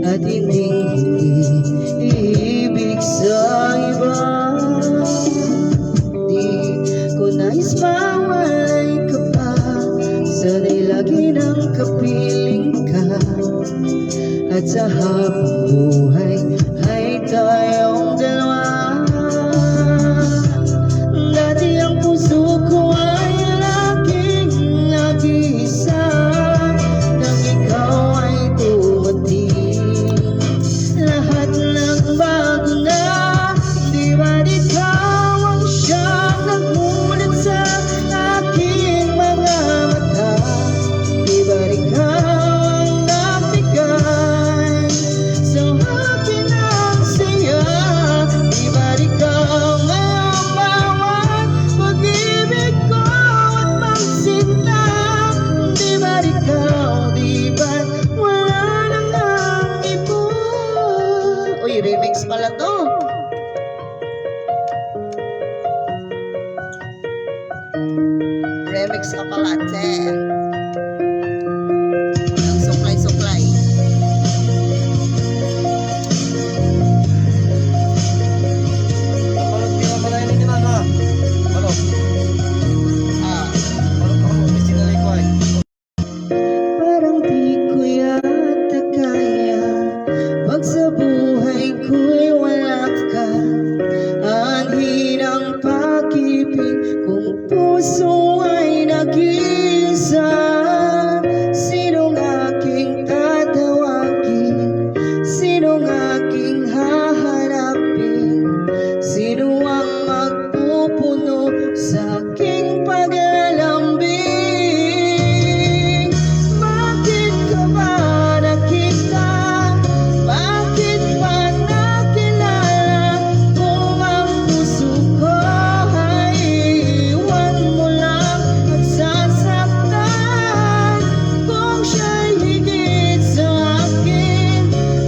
at hindi ibig sa iba. Di ko nais mawalay ka pa, sana'y lagi ng kapiling ka. At sa habang buhay ay tayong dalawa. Dati ang puso ko ay laging nag-iisa, nang ikaw ay dumating. Lahat ng bago na, di ba't ikaw ang siyang nagmulat sa aking mga mata? Di ba't ikaw ang nagbigay sa akin ang saya? Di ba't ikaw ngayong bawat pag-ibig ko at pagsinta? Di ba't ikaw, di ba't wala nang ang iba? Uy, remix pala to. Remix ka pala, te. Ang suklay-suklay. Balot di pala ini kita na. Balot. Ah, Balot ako mesti na ko ay. parang di ko yata kaya pag sa buhay ko'y wala ka. Anhin ang pag-ibig kung puso ay nag-iisa. Sinong aking tatawagin? Sinong aking haharapin? Sino ang magpupuno sa aking paglalambing? Bakit ka ba nakita? Bakit ba nakilala? Kung ang puso ko ay iwan mo lang at sasaktan. Kung siya'y higit sa akin,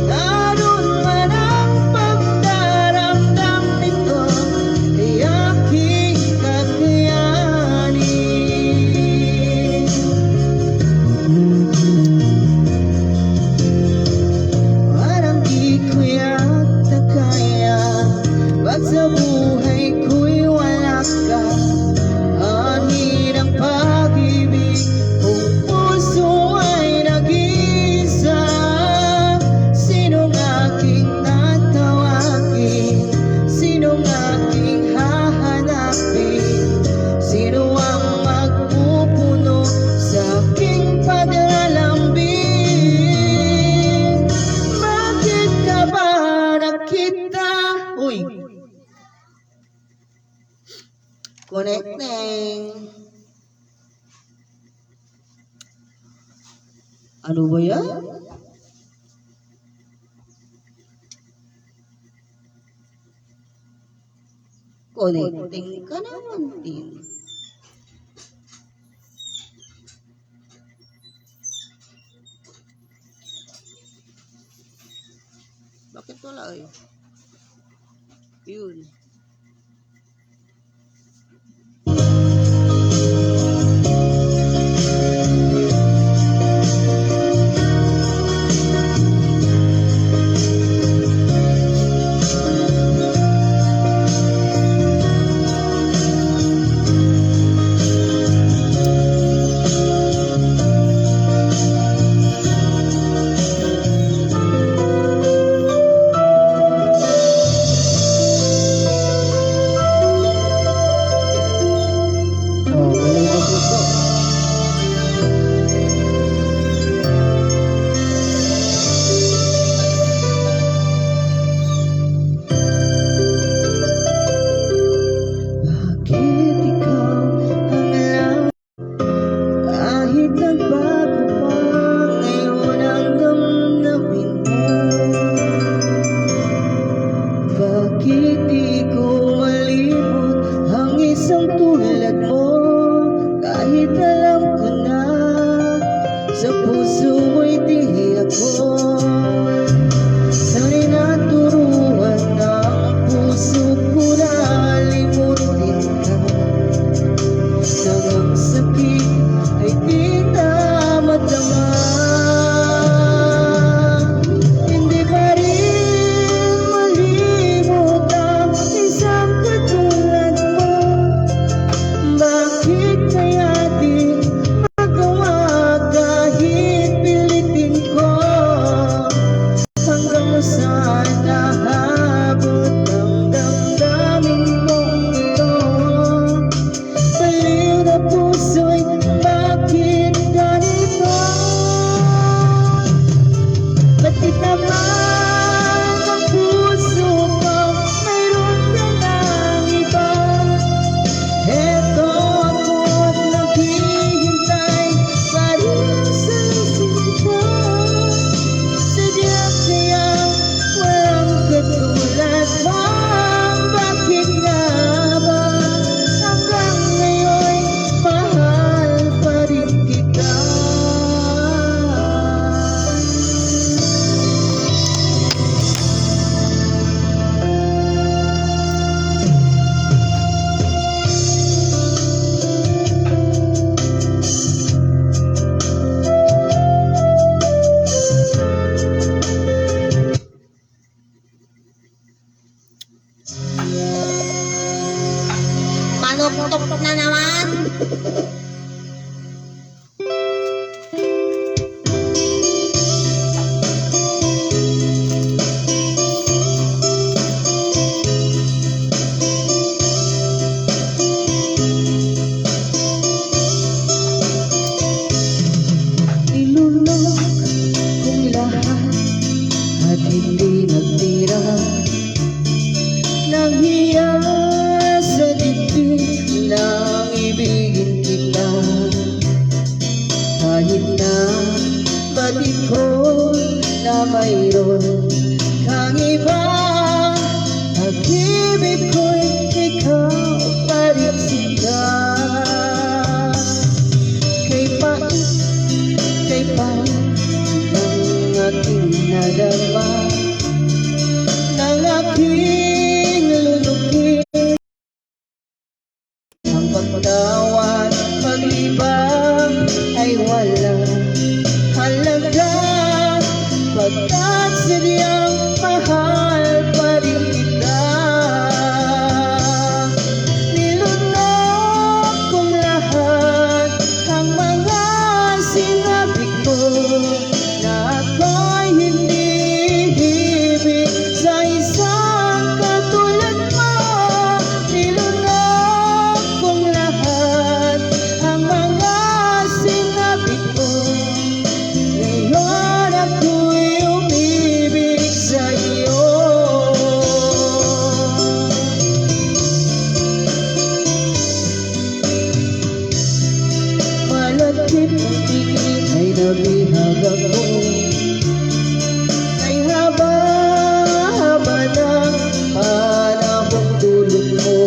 naroon man ang pagdaramdam nito ay aking kakayanin. Parang di ko yata kaya pag sa buhay ko'y wala ka. Anhin ang pag-ibig kung puso ay nag-iisa. Sinong aking tatawagin? Sinong aking hahanapin? Sino ang magpupuno sa aking paglalambing? Bakit ka ba nakita? Uy! Connecting. Ano ba yan? Connecting ka naman din. Bakit wala eh? Yun. mayroon kang iba. Pag-ibig ko'y ikaw pa rin sila. Kay pait ng aking nadama, ng aking lulukin. Ang pagtawad, paglibang ay walang halaga, pagkat sadyang mahal pa rin kita. Nilunok kong lahat ang mga sinabi ko, na ako'y hindi ibig sa isang katulad mo. Nilunok kong lahat ang mga sinabi ko, ngayon ako'y umibig sa iyo. Malagkit ang tingin ay nabihag ako, ay haba-haba ng panahong tulog mo.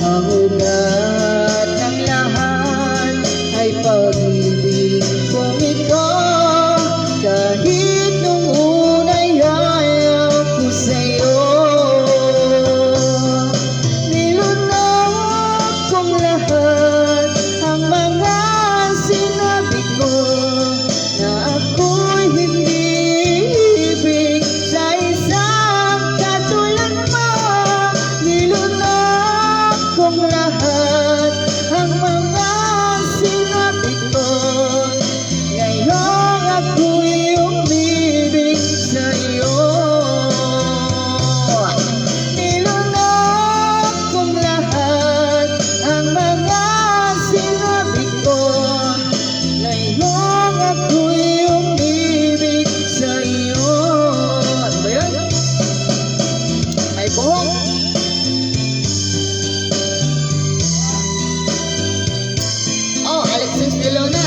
Ang ugat ng lahat ay pag-ibig kong ikaw, kahit nung una'y ayaw ko sa'yo. Nilunok kong lahat ang mga sinabi ko, na ako'y hindi ibig sa isang katulad mo. Nilunok kong lahat ang mga sinabi ko, ngayon ako'y umibig sa iyo. Nilunok kong lahat ang mga sinabi ko, ngayon ako'y umibig sa iyo. Ano ba yan? Ay buhok. Oh, Alexis de Luna.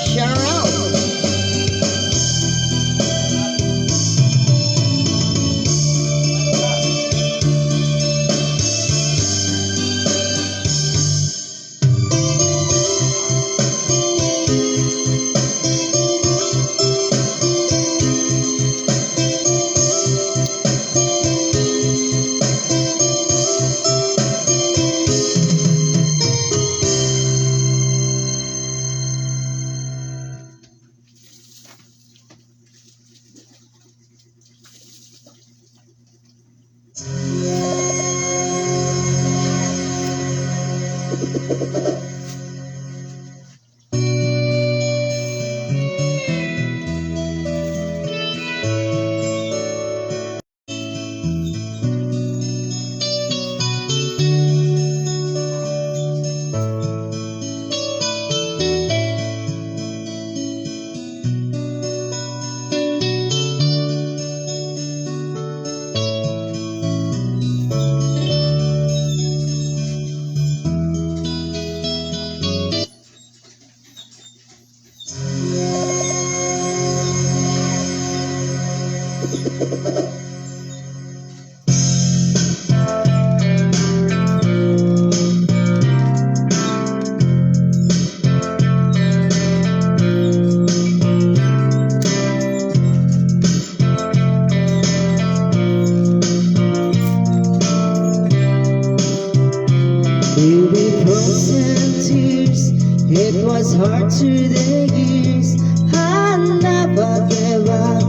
Shout out. It was hard through the years. I never gave up,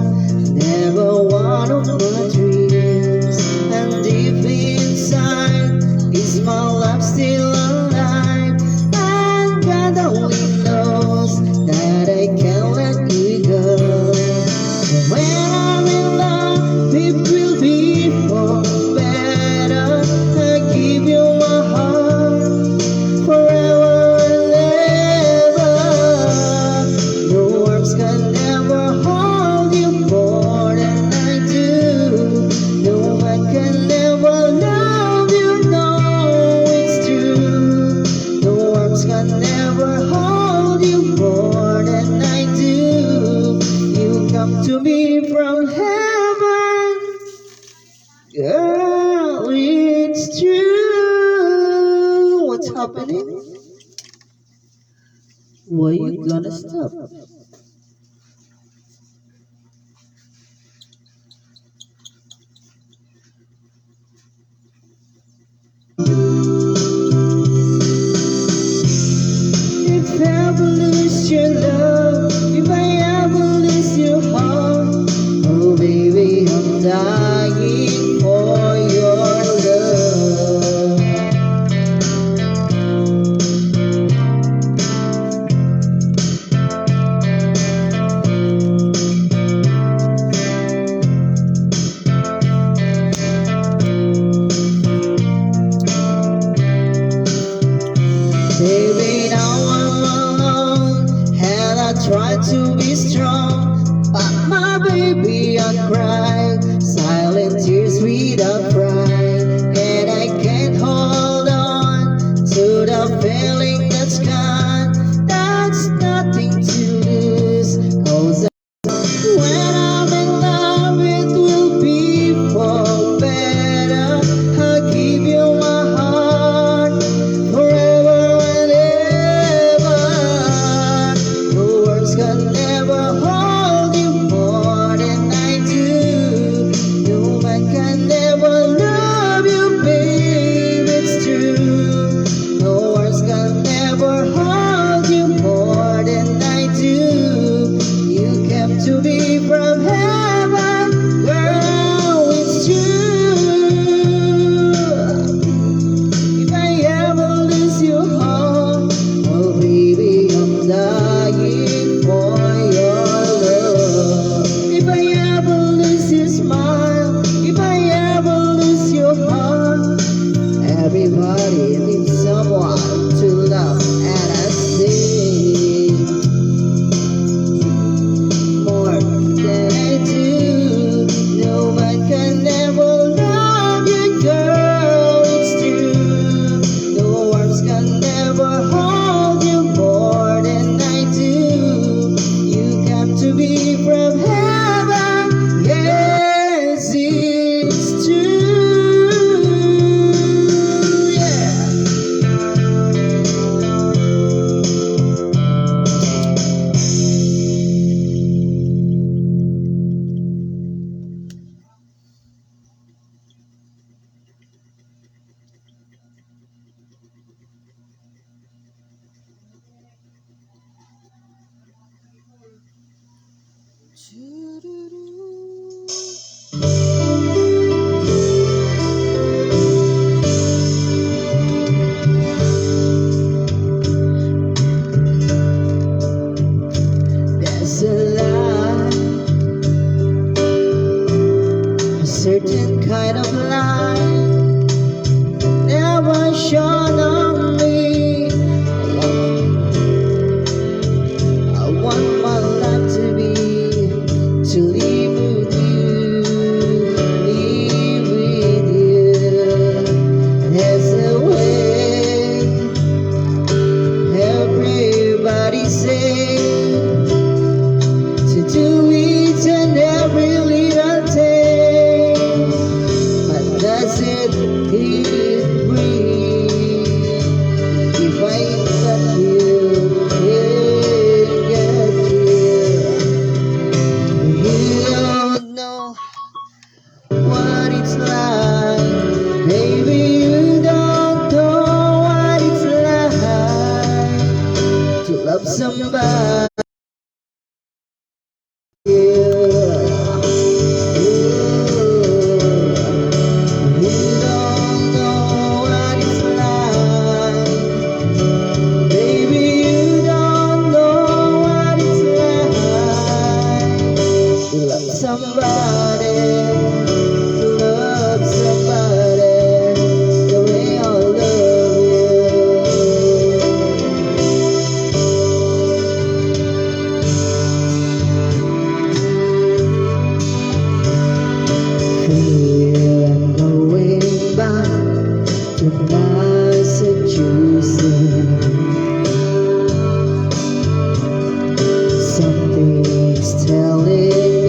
never one of my dreams. And deep inside, is my love still alive? And God only knows that I can't let you go. When I'm in love, it will be for better. I give you my heart forever and ever. come to me from heaven. Girl, it's true. What's happening? Why you gonna stop? If I ever lose your love, if I ever lose your heart, oh baby, I'm dying for your love. Baby, now I'm alone, and I try to be strong, but my baby, I cry, silent tears without crying, and I can't hold on to the feeling that's gone. That's nothing to lose, 'cause when I'm in love, it will be for better. I'll give you my heart forever and ever. The words can never hold you more than I do. No man can never love you, babe, it's true. No words can never hold you more than I do. You came to me from heaven, girl, it's true. If I ever lose your heart, oh baby, I'm dying for your love. If I ever lose your smile, if I ever lose your heart, everybody needs someone to love, and I sing more than I do. No man can ever love you, girl, it's true. No arms can never hold you more than I do. You come to me from heaven, yes, it's true. Yeah. There's a light, a certain kind of light never shone on me. I want my life to be, to live with you, live with you. There's a way, everybody say, to do each and every little thing, but does it feel free? If I got you, get you, you don't know what it's like, baby, you don't know what it's like to love somebody. Somebody, to love somebody the way I love you. Feel I'm going back to Massachusetts. Something's telling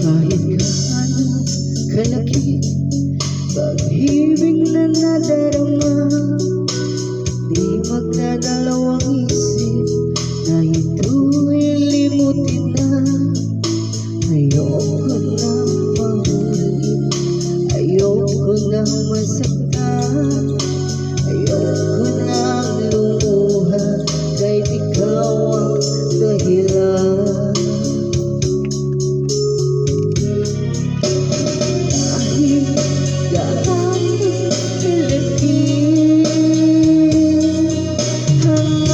Kahit gaano kalaki pag-ibig na nadarama, di magdadalawang isip na ito'y limutin na. Ayoko na mahulit, ayoko na masaktan, ayoko na lumuha kahit ikaw ang dahilan. Kahit gaano kalaki ang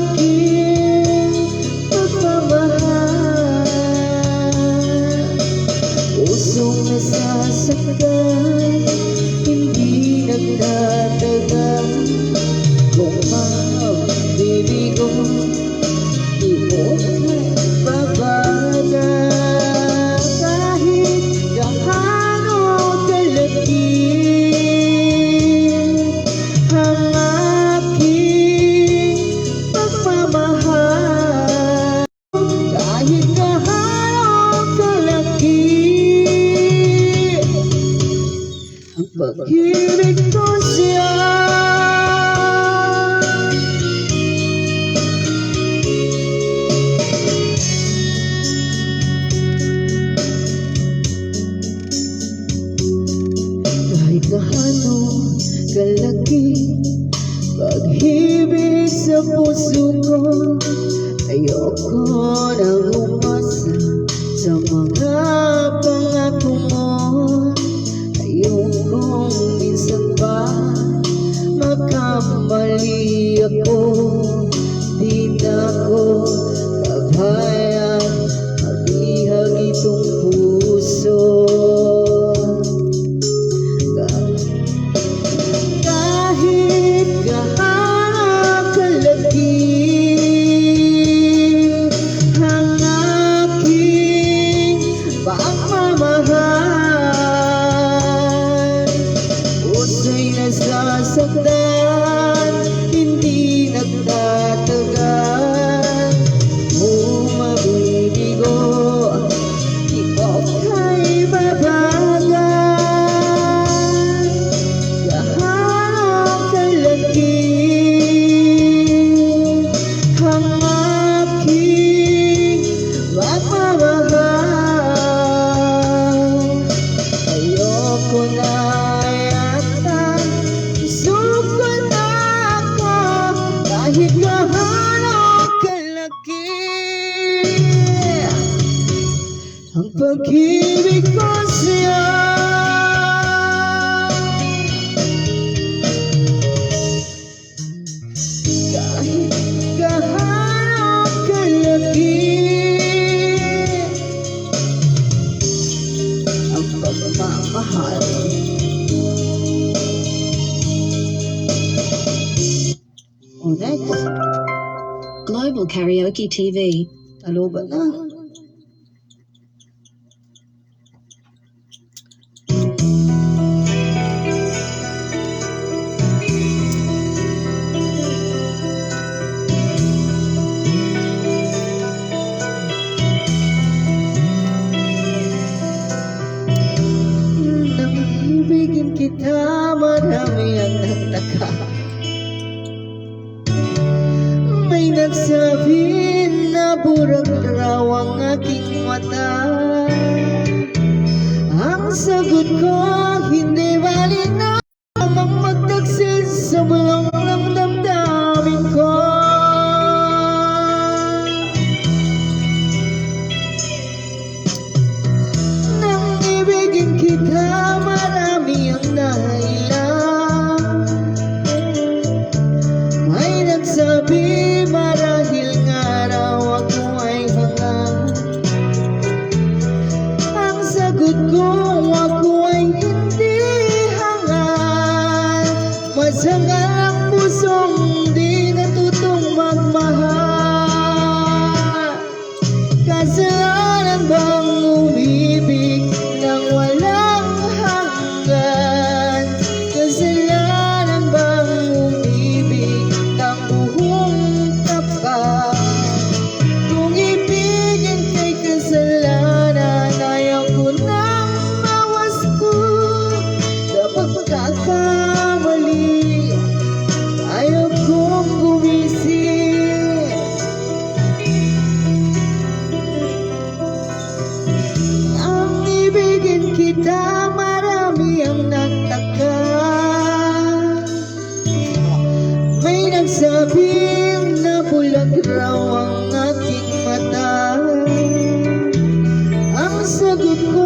aking pagmamahal, pusong nasasaktan, hindi nagtatagal. Kung mabibigo, di mo babaga. Kahit gaano kalaki ang aking pagmamahal, kahit gaano kalaki ang pag-ibig ko siya. Kahit gaano kalaki pag-ibig sa puso ko, ayoko nang umasa sa mga pangako mo. Ayokong minsan pa makamali ako, di na ko papayag magbihag itong puso. Kahit gaano kalaki ang aking pagmamahal, puso'y nasasaktan, hindi nagtatagal. Kung mabibigo, di ko kay babagan. Gaano kalaki ang aking pagmamahal, ayoko na yata, suko na ako. Kahit gaano kalaki ang pag-ibig ko siya. Kahit gaano kalaki ang pagmamahal. O next, Global Karaoke TV. talo ba na? Nang ibigin kita, marami ang nagtaka. May nagsabi na burak raw ang aking mata. Ang sagot ko, hindi bali na lamang magtaksil sa bulong ng damdamin ko. Nang ibigin kita, marami ang dahilan. May nagsabi marahil nga raw ako ay hanga. Ang sagot ko, ako ay hindi. nagsabing na bulag raw ang aking mata. Ang sagot ko,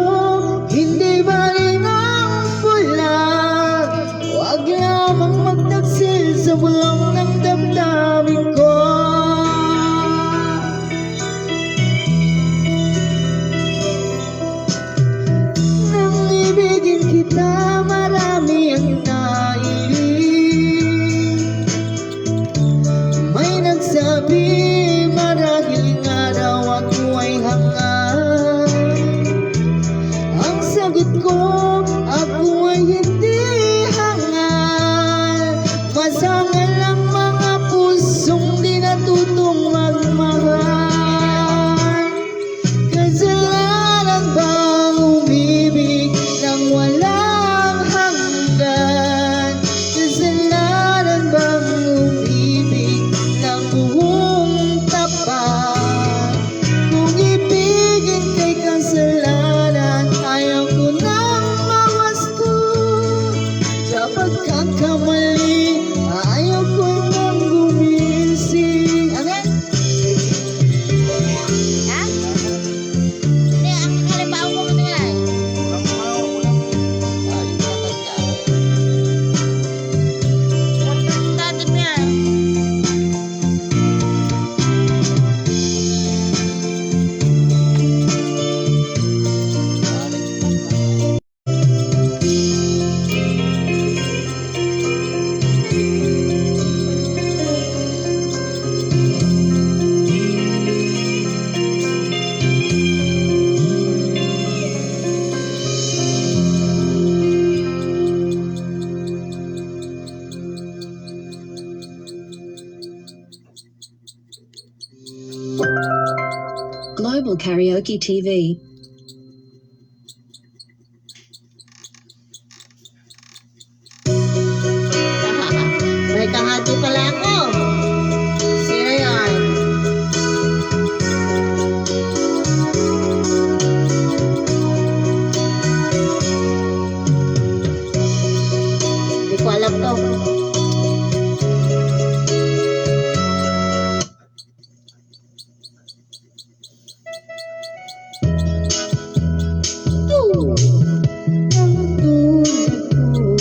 hindi ba rin ang bulag? Huwag lamang magtaksil sa bulong ng damdamin ko. Nang ibigin kita, marami ang nailing. May nagsabi, marahil nga raw ako ay hangal. Ang sagot ko, ako ay hindi hangal. Masangal ang mga pusong di natutong magmahal. Kasalanan bang umibig ng walang hanggan? Kasalanan bang umibig ng buong tapat? Kung ibigin kay kasalanan, ayaw ko nang mawasto. Sa pagkakamali, ayaw ko nang gumising. Ano yan? Ha? Hindi, ang halimbawa mo ito nga eh. Ulang mo, ulang. Ay, tatanda. Dati mo yan. Global Karaoke TV. May kahati pala ako. Sino yan? Hindi ko alam to. Ang tulad ko,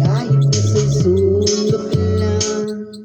kahit nasa sulok lang,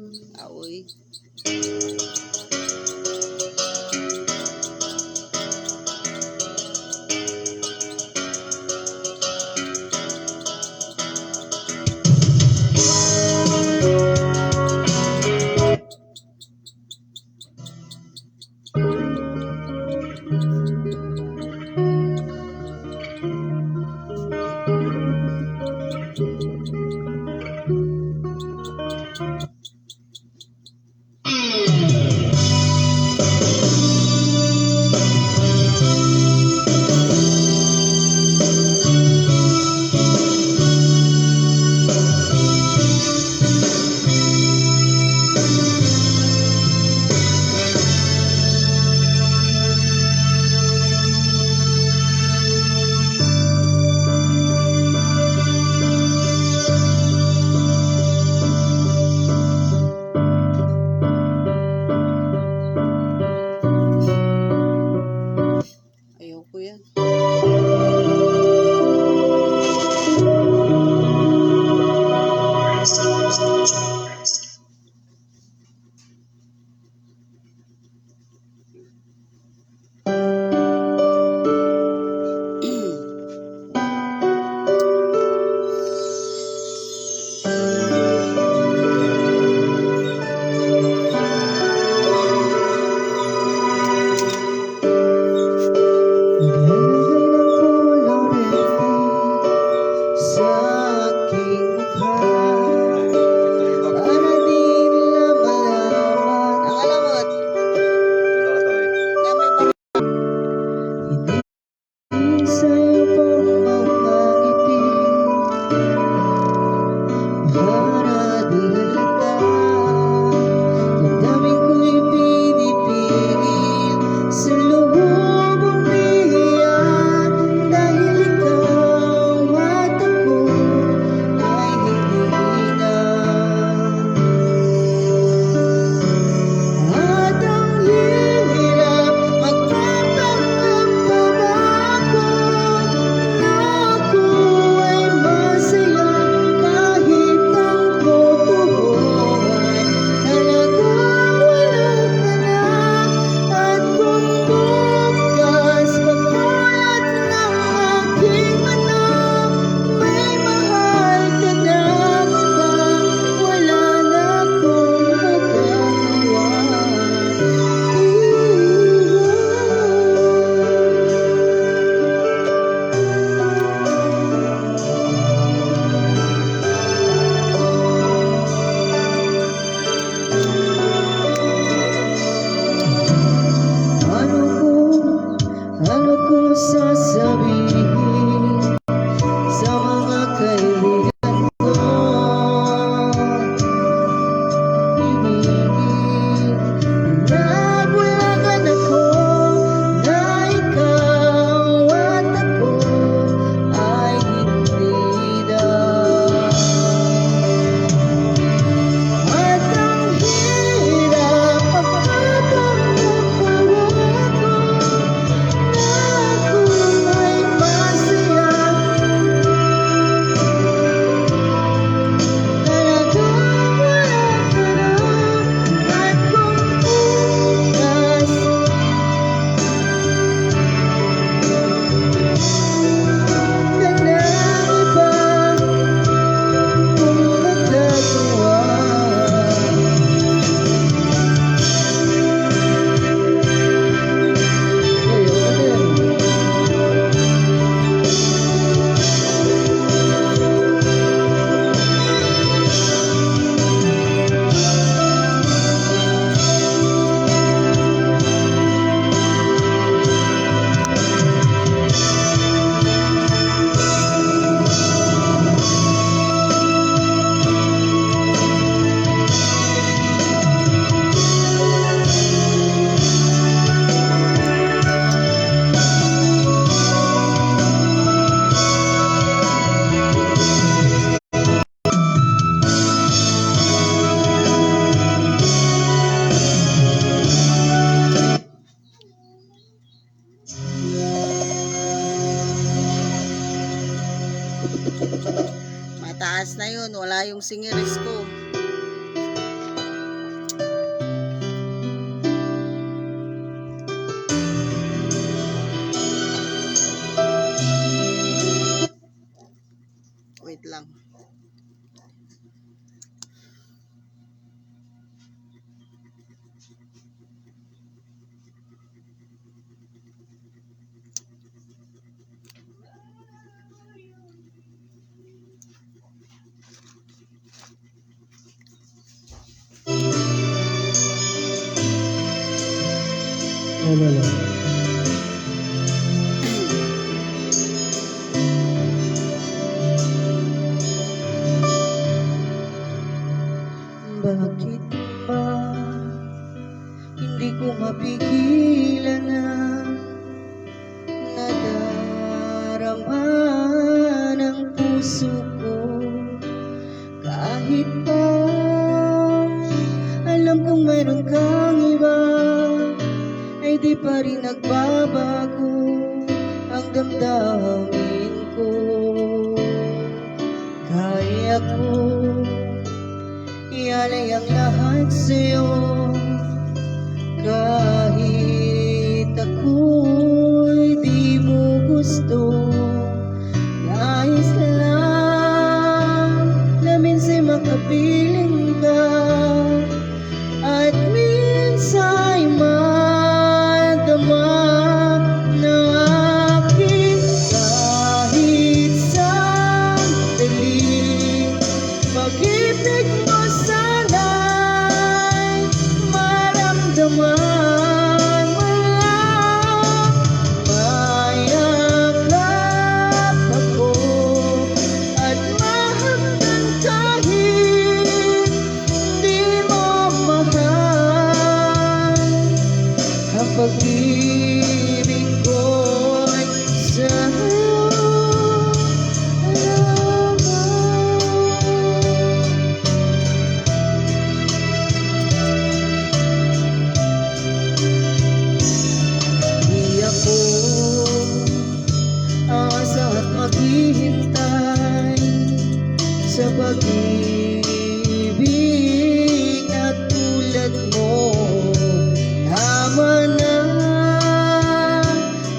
yung singiris ko. Wait lang. Wala. Bakit ba hindi ko mapigilan na nadarama ng puso ko? Kahit pa alam kong mayroon kang iba, ay di pa rin nagbabago ang damdamin ko. Kaya ko ialay ang lahat sa'yo, kahit ako'y di mo gusto. Nais lang na minsan makapiling ka, at minsa'y madama na aking kahit sandali. Pag-ibig mo sana'y maramdaman mo lang. Mayakap ako at mahagdan kahit di mo mahal. Ang pag-ibig ko'y sa'yo lamang. Di ako aasa at maghihintay sa pag-ibig na tulad mo. Tama na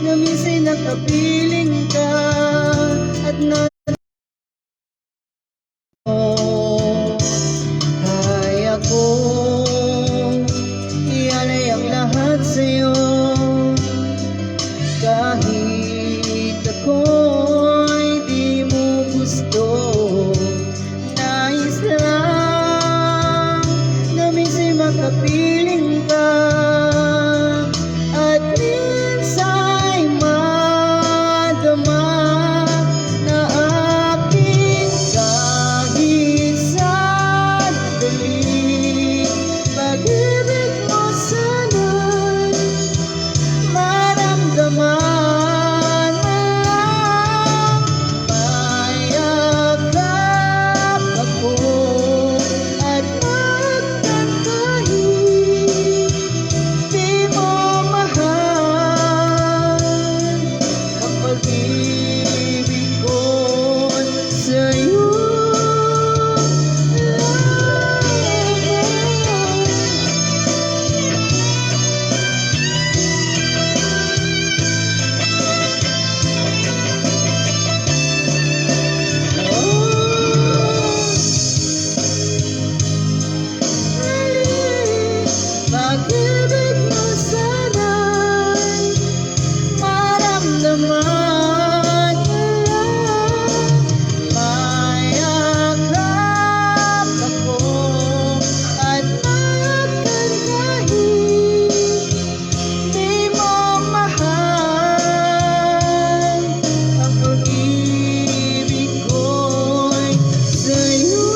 na minsan nakapiling ka at kaya ko ialay ang lahat sa'yo, kahit ako'y di mo gusto. Nais lang na minsan makapiling ka, at minsa'y madama na aking kahit sandali. Pag-ibig mo sana'y maramdaman mo lang. Mayakap ako at mahagdan kahit di mo mahal. Ang pag-ibig ko'y sa'yo pag-ibig mo sana'y maramdaman mo lang. Mayakap ako at mahagdan kahit di mo mahal. Ang pag-ibig ko'y sa'yo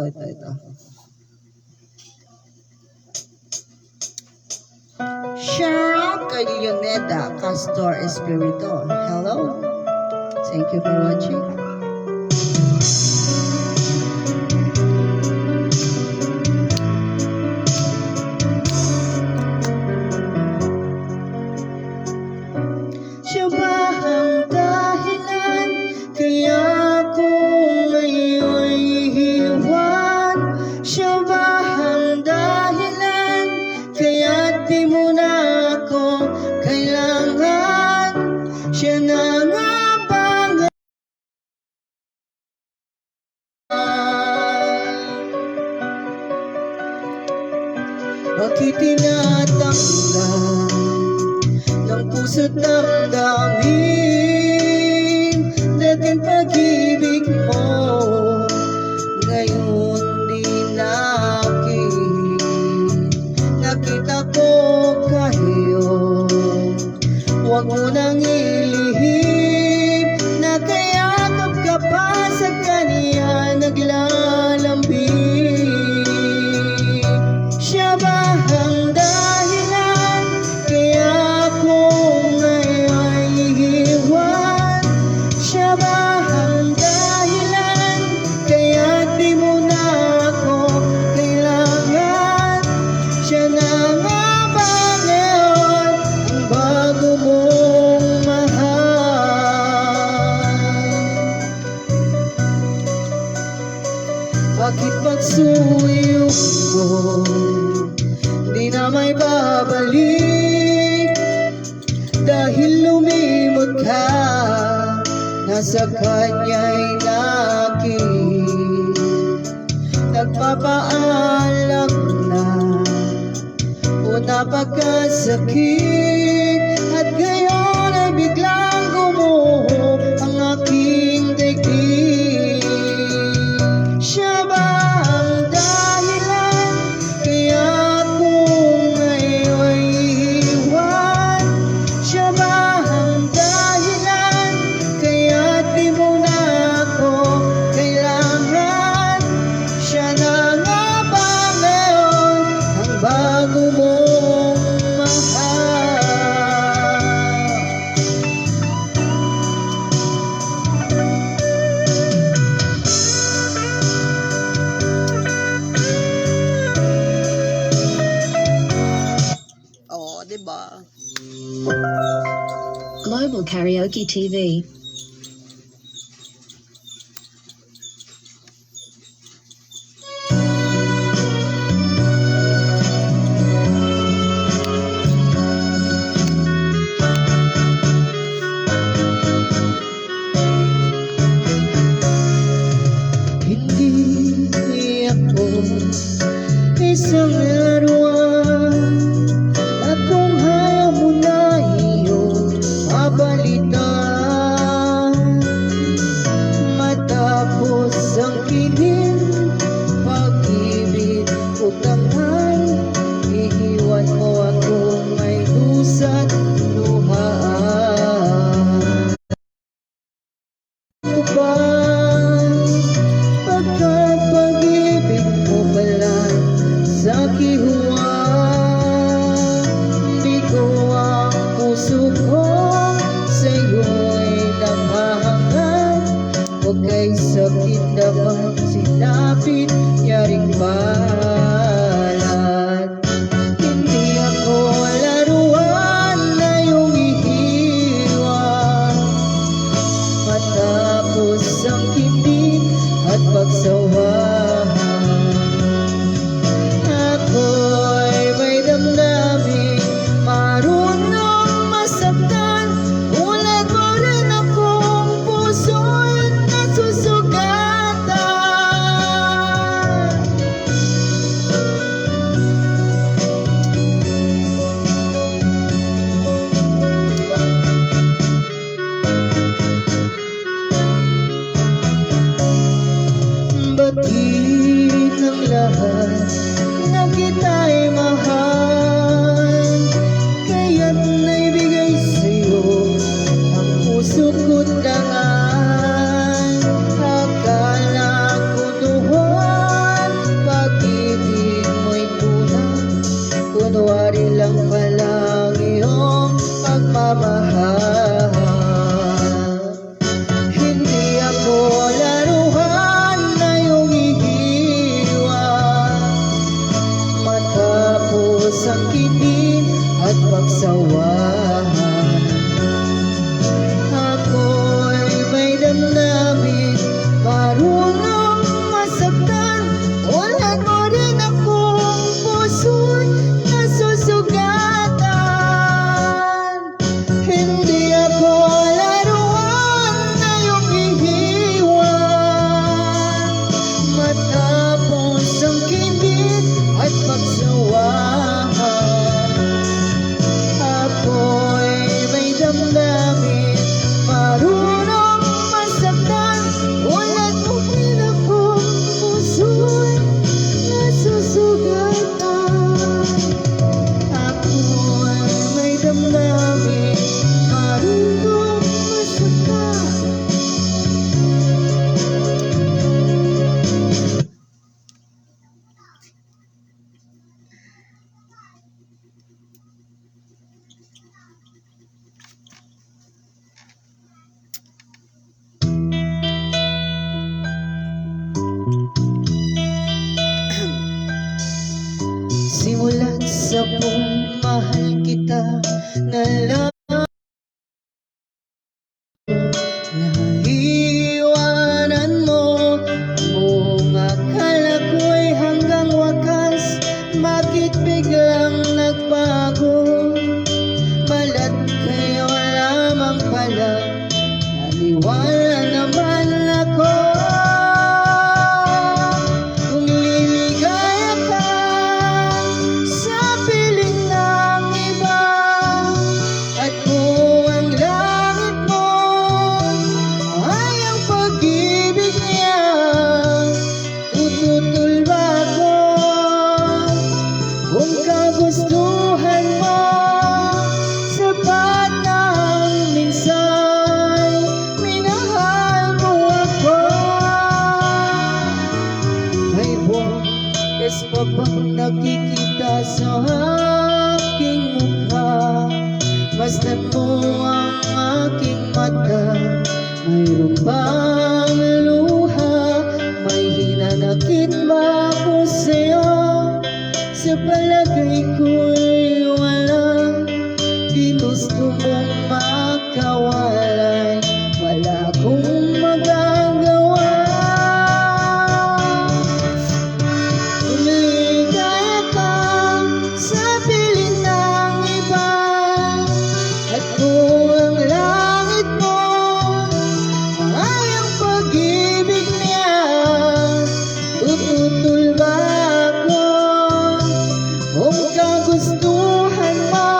ito. kay Leoneda Castor Espirito. Hello. Thank you for watching. Siya ba ang dahilan kaya ako ngayon iiwan? Siya ba ang dahilan kaya di mo na ako kailangan? Siya na nga bang bakit tinatanggal ng puso't damdamin dating pag-ibig mo ngayon di nakita ko kayo huwag mo nang ilihim nakayakap ka pa sa kanya naglalambing siya ba ang dahilan kaya ako ngayon iiwan? Siya ba ang dahilan kaya di mo na ako kailangan? Siya na nga ba ngayon ang bago mong mahal? Bakit pagsuyo mo di na may babalik dahil lumimot ka nasa kanya'y nagpapaalam na una pagkasakit at gayon ay biglang gumuho ang aking daigdig siya ba ang dahilan kaya ako ngayon iiwan? Siya ba ang dahilan kaya di mo na ako kailangan? Siya na nga ba ngayon ang bago mong mahal? Oo, diba? Global Karaoke TV. Hindi ako isang laruan at kung ayaw mo na iyong mabalitan matapos ang kiling pag-ibig o tanghal iiwan mo ako may dusa't luhaan ito ba pagkat pag-ibig mo pala sa kihuwang di ko ang puso ko sa'yo'y naghahangad huwag kay sakit na bang sinapit yaring balat hindi katuwaan. Ako'y may damdamin, marunong masaktan. Ulat mo pinakong puso'y nasusugatan. Ako'y may damdamin, marunong masaktan. Simulat sa pumahal kita na lang naiwanan mo. Kung akala ko'y hanggang wakas, bakit biglang nagbago? Balat kayo lamang pala, naniwala naman ako. Kung liligaya ka sa piling ng iba, at kung ang langit mo ay ang pag-ibig niya, tututol ba ako? Kung kagustuhan mo, sapat ng minsan minahal mo ako. May bukas pa bang nakikita sa aking mukha? Masdan mo ang aking mata, mayroon bang luha? May hinanakit ba ako sa'yo? Sa palagay ko'y wala. Di gusto mong makawalay, wala akong magagawa. Kung ligaya ka sa piling ng iba, at kung ang langit mo ay ang pag-ibig niya, tututol ba ako? Kung kagustuhan mo,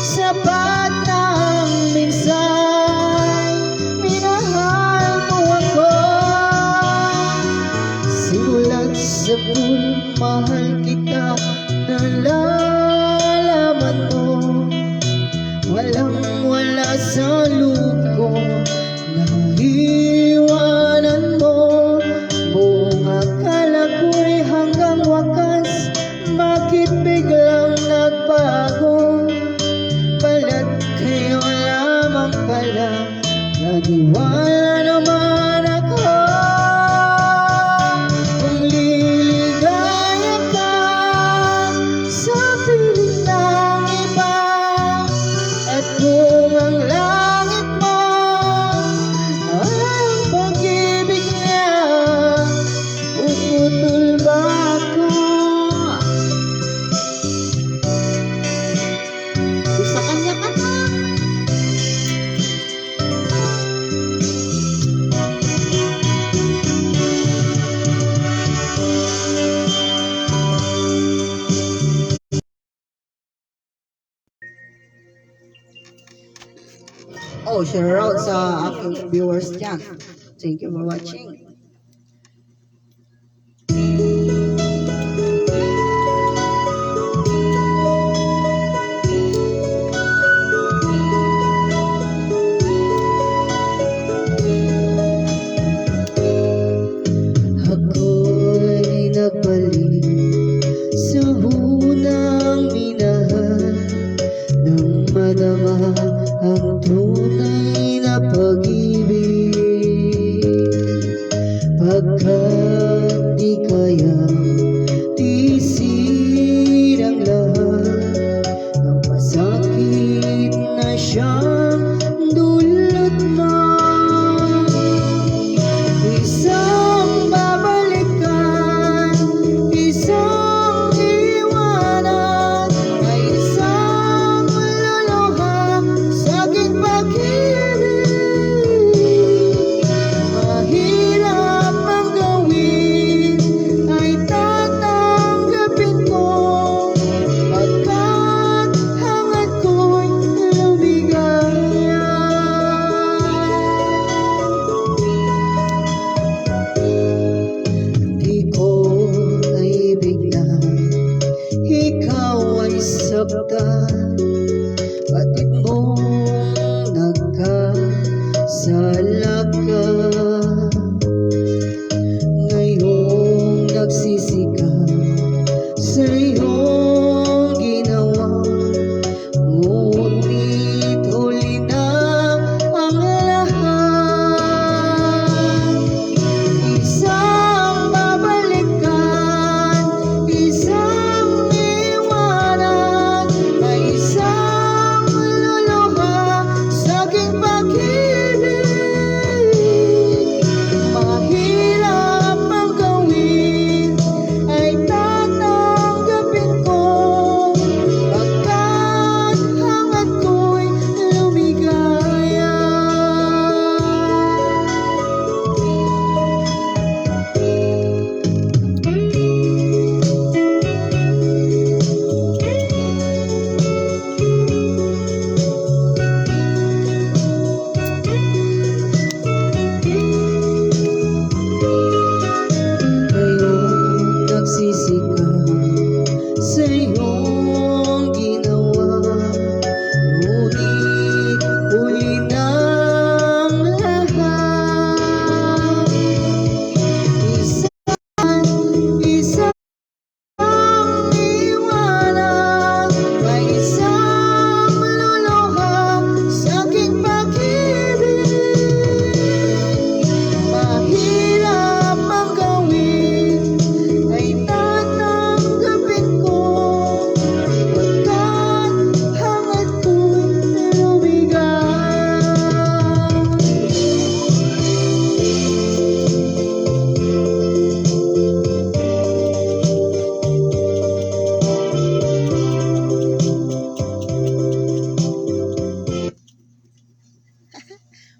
sapat ng minsan minahal mo ako. Simulat sa mahal kita, nalalaman mo, walang wala sa loob ko, naiwanan mo. Buong akala ko'y hanggang wakas, bakit biglang nagbago? Balat kayo lamang pala, naniwala naman ako. Kung liligaya ka sa piling ng iba, at kung ang langit mo ay ang pag-ibig niya, tututol ba ako? Sa kanya ka na. Oh, share out sa aking viewers dyan. Thank you for watching. Ako'y nagbalik sa unang minahal, nang madama ang tunay na pag-ibig. nasasaktan, batid mong nagkasala ka. Ngayong nagsisi ka sa iyong ginawa, ngunit huli na ang lahat. Isang babalikan, isang iwanan, ay isang luluha sa aking pag-ibig. Mahirap ang gawin, ay tatanggapin ko, pagkat hangad ko'y lumigaya. Ngayong nagsisi ka sa iyong ginawa, ngunit huli na ang lahat. Isang iwanan, ay isang luluha sa aking pag-ibig. Mahirap ang gawin, ay tatanggapin ko, pagkat hangad ko'y lumigay.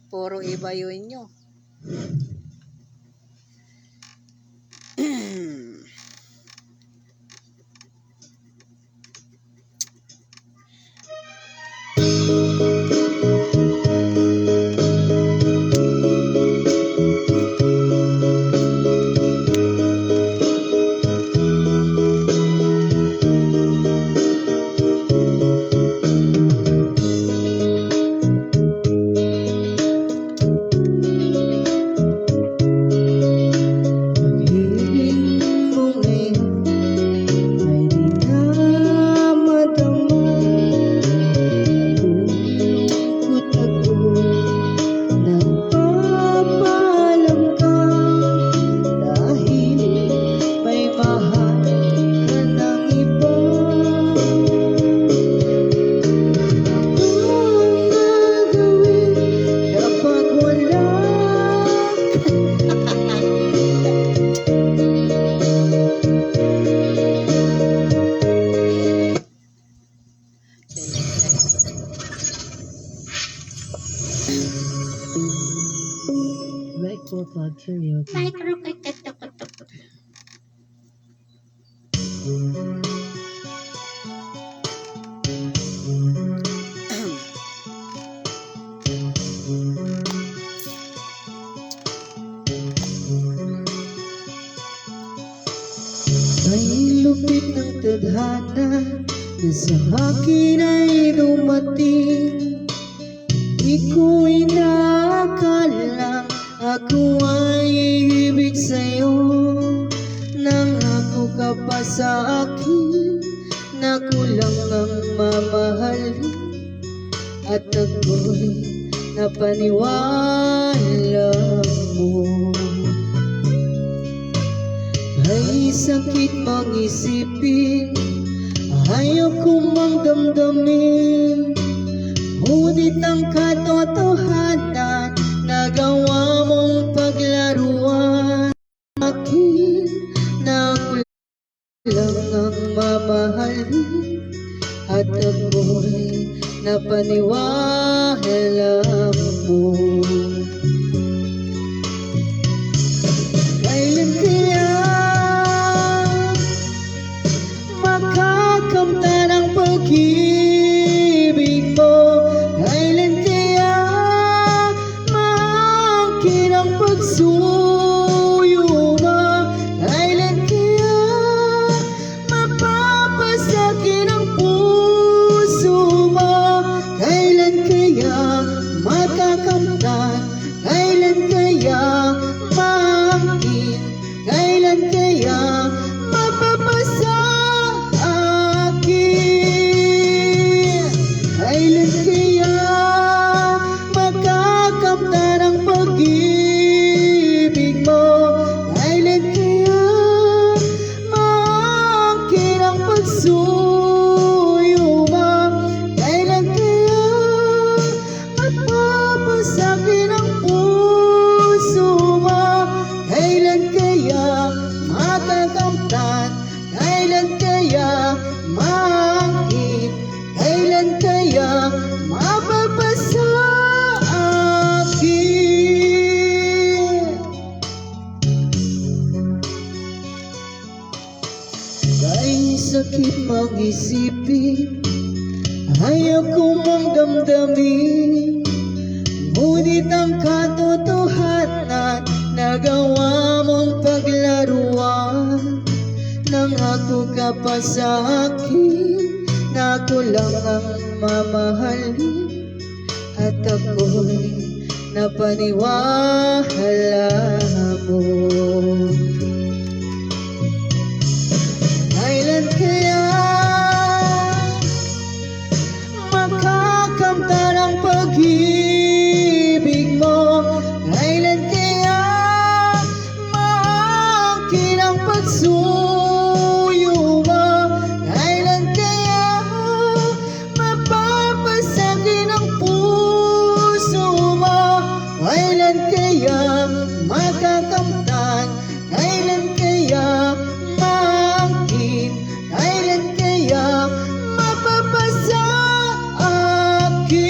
Puro iba yun nyo. Pag-ibig mo ngayon ay di na madama. Nalulungkot ako, nagpapaalam ka, dahil may mahal ka ng iba. Anong gagawin kapag wala Red Bull Club Karaoke. Ay lupit ng tadhana na sa akin ay dumating. Di ko inakalang ako ay ibig sa'yo. Nangako ka pa sa akin na kulang ang mamahalin, at ako'y napaniwala mo. Ay sakit mang isipin, ayaw kong mang damdamin, ngunit ang katotohanan na gawa mong paglaruan akin, na kulang ang mamahalin, at ako'y napaniwala mo. Kailan kaya makakamtan ang pag-ibig mo? Kailan kaya maangkin ang pagsuyo mo? Kailan kaya mapapasakin ang puso pagsuyo mo? Kailan kaya mapapasakin ang puso mo? Kailan kaya matakamtan? Kailan kaya maangkin? Kailan kaya mapapasa akin? Kahit sakit mag-isipin, ayaw ko mang damdamin, ngunit ang katotohanan, nagawa mong paglaruan nang ako ka pa sa akin, na ako lang ang mamahalin, at ako'y napaniwala mo. Kailan kaya makakamtan ang pag-ibig mo? Kailan kaya maangkin ang pagsuyo mo? Kailan kaya mapapasakin ang puso mo? Kailan kaya makakamtan? Kailan kaya maangkin? Kailan kaya mapapasa akin?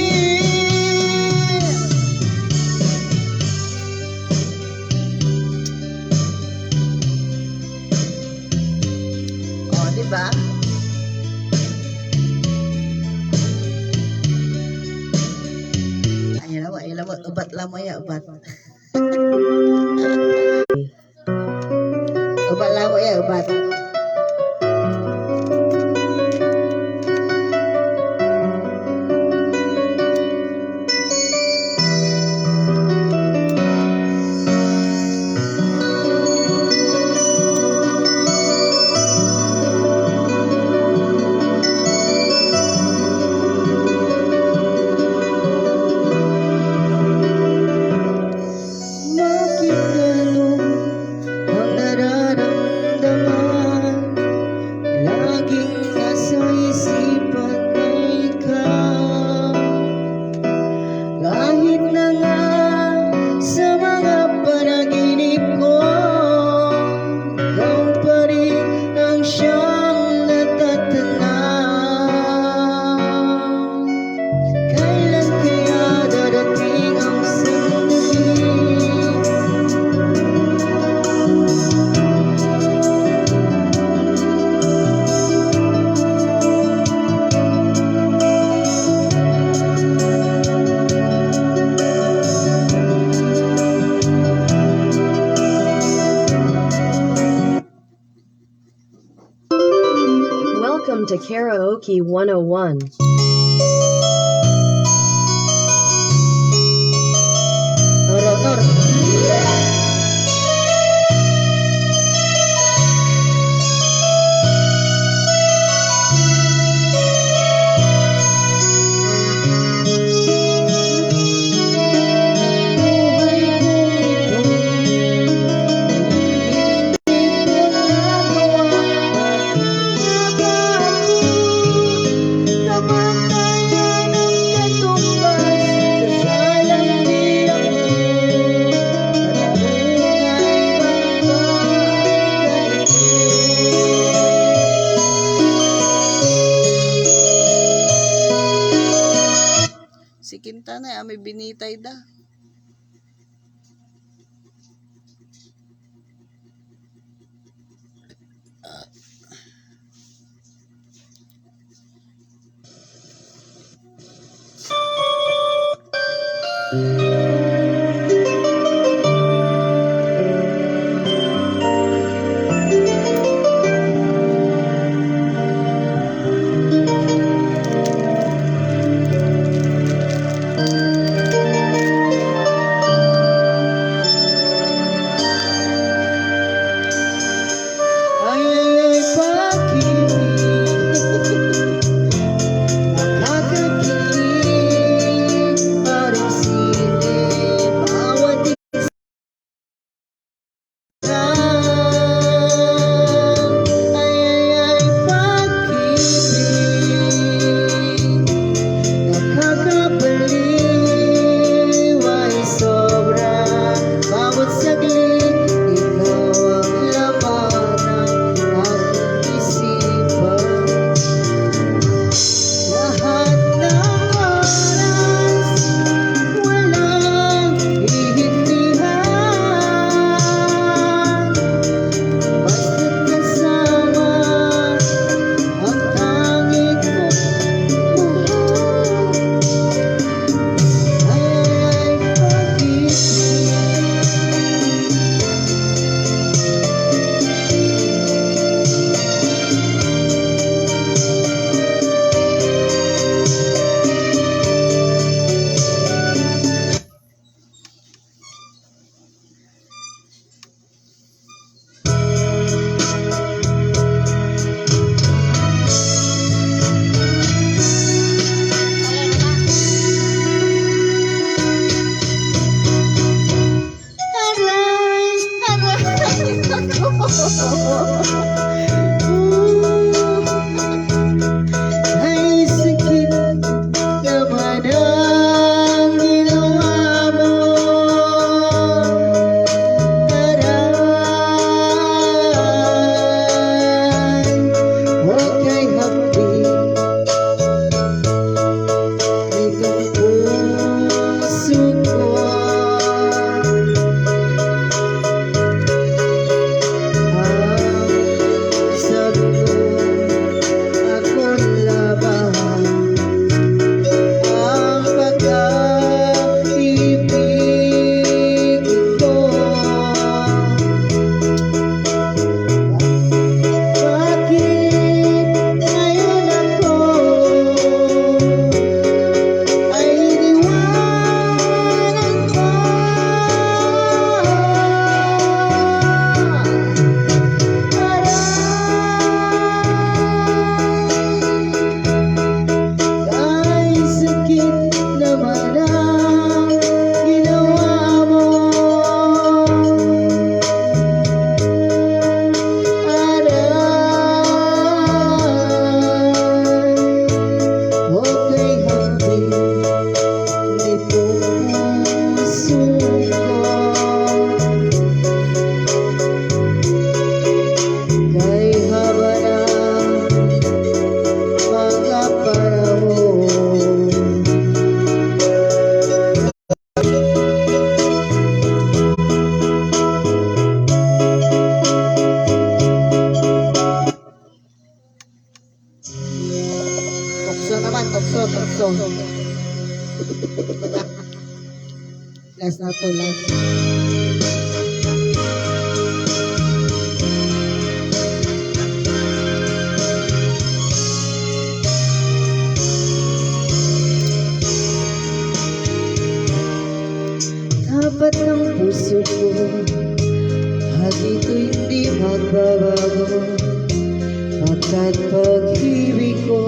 O, diba? Ayaw mo, ubat lang mo ya, ubat. Ubat lang mo ya, ubat. Bakit ganun ang nararamdaman? Laging nasa isipan na ikaw. Kahit na nga sa mga panaginip ko, ikaw pa rin ang siyang natatanaw. Kailan kaya darating ang sandali? Welcome to Karaoke 101. Nor. Si Quintana may binitay da. Nakakakilig, parang sine. man, tukso. Last na to, last. Dapat ang puso ko at ito hindi magbabago, pagkat pag-ibig ko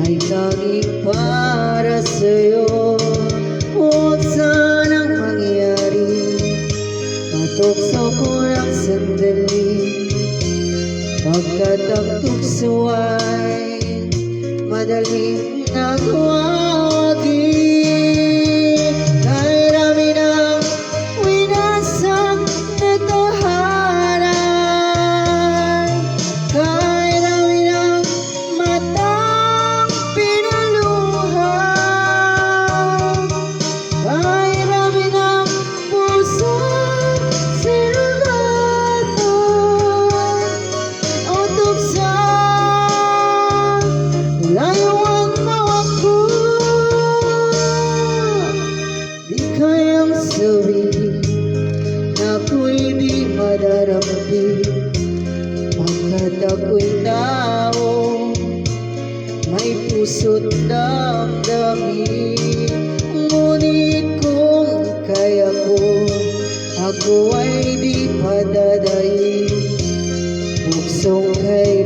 ay tanging para sa'yo. Huwag sanang mangyari, matukso ko ng sandali, pagkat ang tukso ay madaling nagwawagi. Kahit rami ng winasang natahanan, kahit rami ng matang pinaluhan, kahit rami ng pusong sinugatan o tuksan, layo ang mawako. Di kayang sabihin na ako'y di madaramdamin, pagkat ako'y tao, may puso't damdamin. Ngunit kung kaya ko, ako ay di padadayin, buksong kay